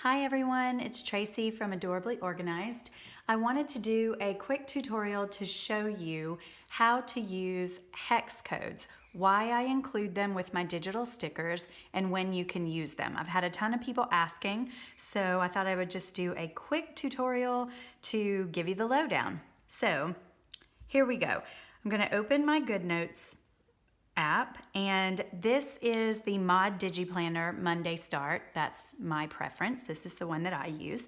Hi everyone, it's Tracy from Adorably Organized. I wanted to do a quick tutorial to show you how to use hex codes, why I include them with my digital stickers, and when you can use them. I've had a ton of people asking, so I thought I would just do a quick tutorial to give you the lowdown. So here we go. I'm going to open my GoodNotes app, and this is the Mod DigiPlanner Monday Start. That's my preference. This is the one that I use.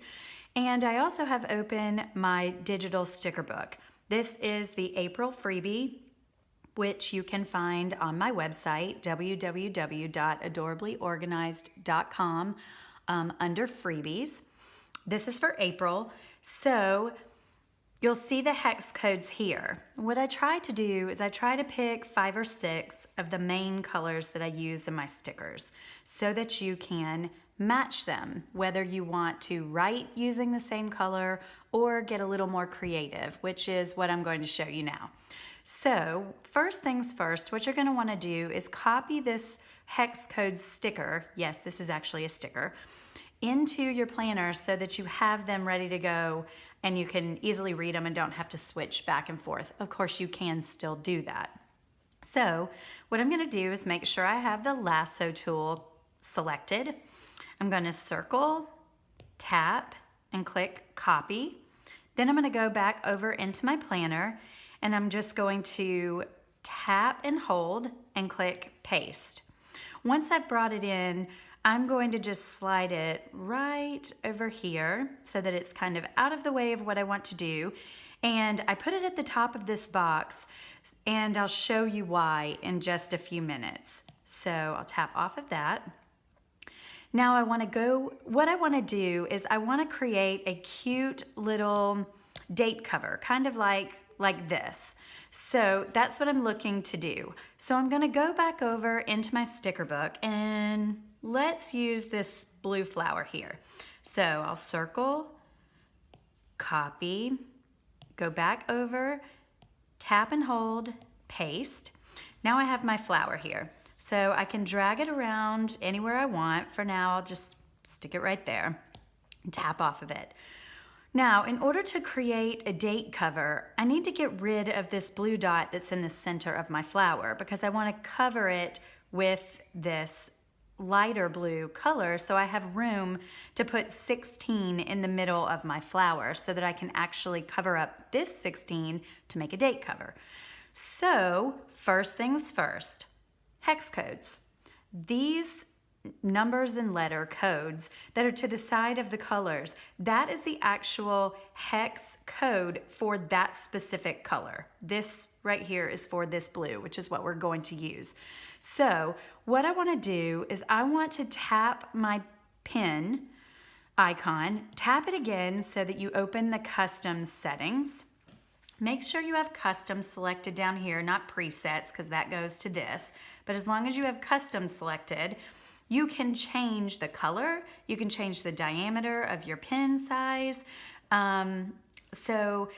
And I also have open my digital sticker book. This is the April freebie, which you can find on my website, www.adorablyorganized.com, under freebies. This is for April. So you'll see the hex codes here. What I try to do is I try to pick 5 or 6 of the main colors that I use in my stickers so that you can match them, whether you want to write using the same color or get a little more creative, which is what I'm going to show you now. So first things first, what you're going to want to do is copy this hex code sticker, yes, this is actually a sticker, into your planner so that you have them ready to go and you can easily read them and don't have to switch back and forth. Of course, you can still do that. So what I'm going to do is make sure I have the lasso tool selected. I'm going to circle, tap, and click copy. Then I'm going to go back over into my planner and I'm just going to tap and hold and click paste. Once I've brought it in, I'm going to just slide it right over here so that it's kind of out of the way of what I want to do. And I put it at the top of this box and I'll show you why in just a few minutes. So I'll tap off of that. Now what I want to do is I want to create a cute little date cover, kind of like this. So that's what I'm looking to do. So I'm going to go back over into my sticker book and let's use this blue flower here. So I'll circle, copy, go back over, tap and hold, paste. Now I have my flower here. So I can drag it around anywhere I want. For now, I'll just stick it right there and tap off of it. Now, in order to create a date cover, I need to get rid of this blue dot that's in the center of my flower because I want to cover it with this lighter blue color so I have room to put 16 in the middle of my flower so that I can actually cover up this 16 to make a date cover. So, first things first, hex codes. These numbers and letter codes that are to the side of the colors, that is the actual hex code for that specific color. This right here is for this blue, which is what we're going to use. So what I want to do is I want to tap my pen icon, tap it again so that you open the custom settings. Make sure you have custom selected down here, not presets, because that goes to this. But as long as you have custom selected, you can change the color, you can change the diameter of your pen size. So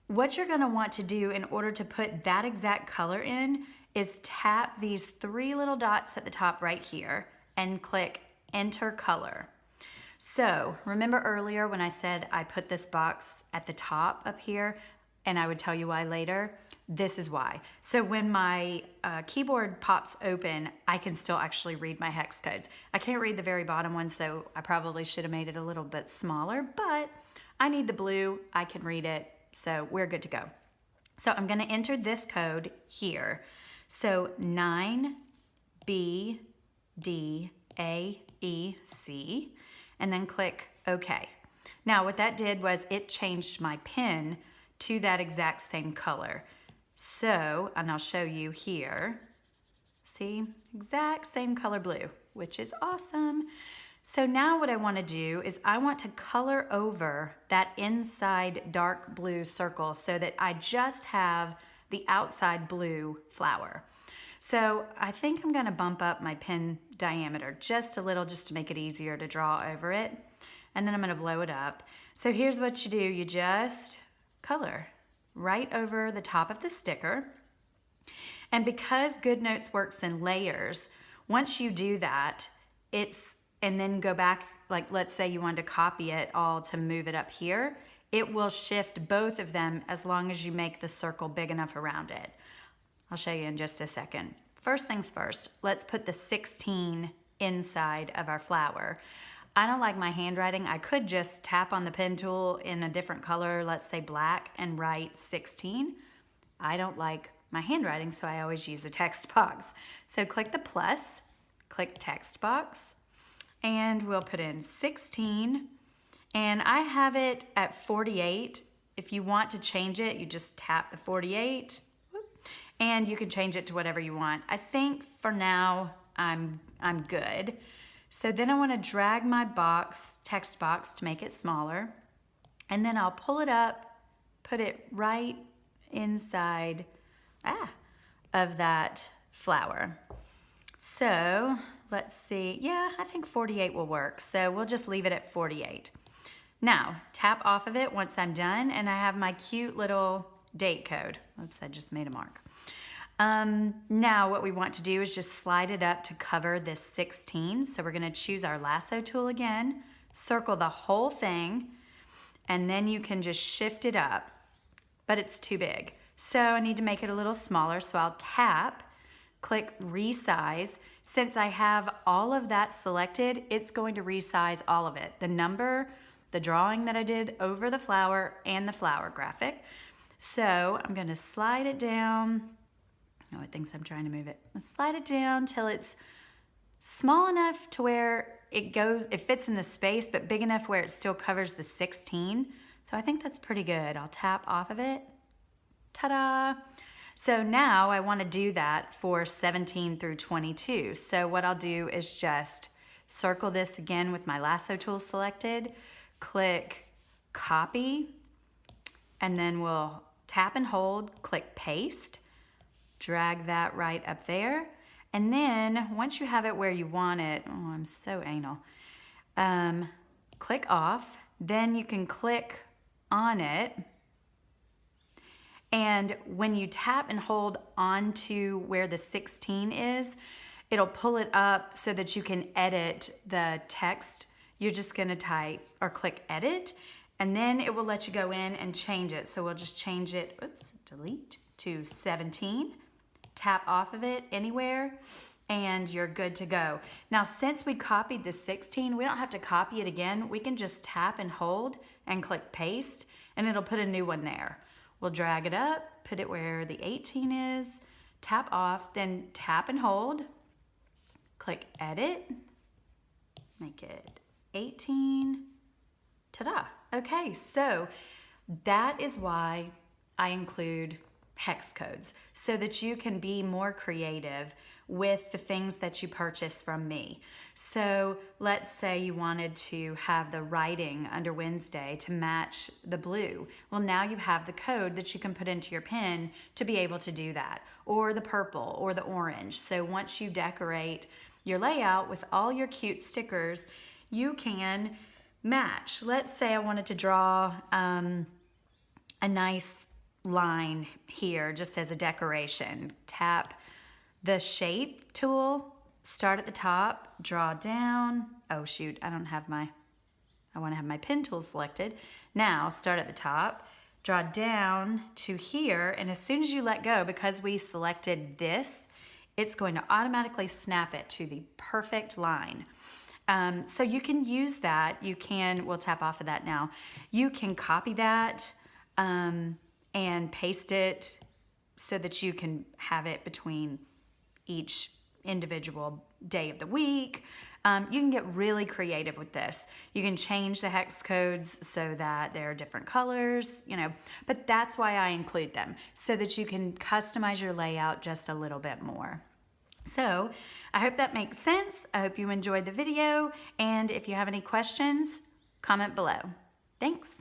what you're gonna want to do in order to put that exact color in is tap these 3 little dots at the top right here and click Enter Color. So remember earlier when I said I put this box at the top up here and I would tell you why later? This is why. So when my keyboard pops open, I can still actually read my hex codes. I can't read the very bottom one, so I probably should have made it a little bit smaller, but I need the blue, I can read it, so we're good to go. So I'm gonna enter this code here. So 9BDAEC, and then click OK. Now what that did was it changed my pen to that exact same color. So, and I'll show you here, see, exact same color blue, which is awesome. So now what I want to do is I want to color over that inside dark blue circle so that I just have the outside blue flower. So I think I'm going to bump up my pen diameter just a little just to make it easier to draw over it. And then I'm going to blow it up. So here's what you do. You just color right over the top of the sticker. And because GoodNotes works in layers, once you do that, and then go back like let's say you wanted to copy it all to move it up here, it will shift both of them as long as you make the circle big enough around it. I'll show you in just a second. First things first, let's put the 16 inside of our flower. I don't like my handwriting. I could just tap on the pen tool in a different color, let's say black, and write 16. I don't like my handwriting, so I always use a text box. So click the plus, click text box, and we'll put in 16. And I have it at 48. If you want to change it, you just tap the 48, and you can change it to whatever you want. I think for now, I'm good. So then I want to drag my text box to make it smaller. And then I'll pull it up, put it right inside of that flower. So let's see. Yeah, I think 48 will work. So we'll just leave it at 48. Now, tap off of it once I'm done, and I have my cute little date code. Oops, I just made a mark. Now what we want to do is just slide it up to cover this 16. So we're going to choose our lasso tool again, circle the whole thing, and then you can just shift it up, but it's too big. So I need to make it a little smaller, so I'll tap, click resize. Since I have all of that selected, it's going to resize all of it. The number, the drawing that I did over the flower, and the flower graphic. So I'm going to slide it down. Oh, it thinks I'm trying to move it. I'll slide it down till it's small enough to where it fits in the space, but big enough where it still covers the 16. So I think that's pretty good. I'll tap off of it. Ta-da! So now I want to do that for 17 through 22. So what I'll do is just circle this again with my lasso tool selected, click copy, and then we'll tap and hold, click paste, drag that right up there. And then once you have it where you want it, oh, I'm so anal, click off, then you can click on it. And when you tap and hold onto where the 16 is, it'll pull it up so that you can edit the text. You're just gonna type or click edit, and then it will let you go in and change it. So we'll just change it, oops, delete, to 17. Tap off of it anywhere, and you're good to go. Now, since we copied the 16, we don't have to copy it again. We can just tap and hold and click paste, and it'll put a new one there. We'll drag it up, put it where the 18 is, tap off, then tap and hold, click edit, make it 18, ta-da. Okay, so that is why I include hex codes, so that you can be more creative with the things that you purchase from me. So let's say you wanted to have the writing under Wednesday to match the blue. Well, now you have the code that you can put into your pen to be able to do that, or the purple or the orange. So once you decorate your layout with all your cute stickers, you can match. Let's say I wanted to draw a nice line here just as a decoration. Tap the shape tool, start at the top, draw down. Oh shoot, I want to have my pen tool selected. Now start at the top, draw down to here, and as soon as you let go, because we selected this, it's going to automatically snap it to the perfect line. So you can use that. We'll tap off of that now. You can copy that and paste it so that you can have it between each individual day of the week. You can get really creative with this. You can change the hex codes so that they're different colors, but that's why I include them, so that you can customize your layout just a little bit more. So I hope that makes sense. I hope you enjoyed the video, and if you have any questions, comment below. Thanks.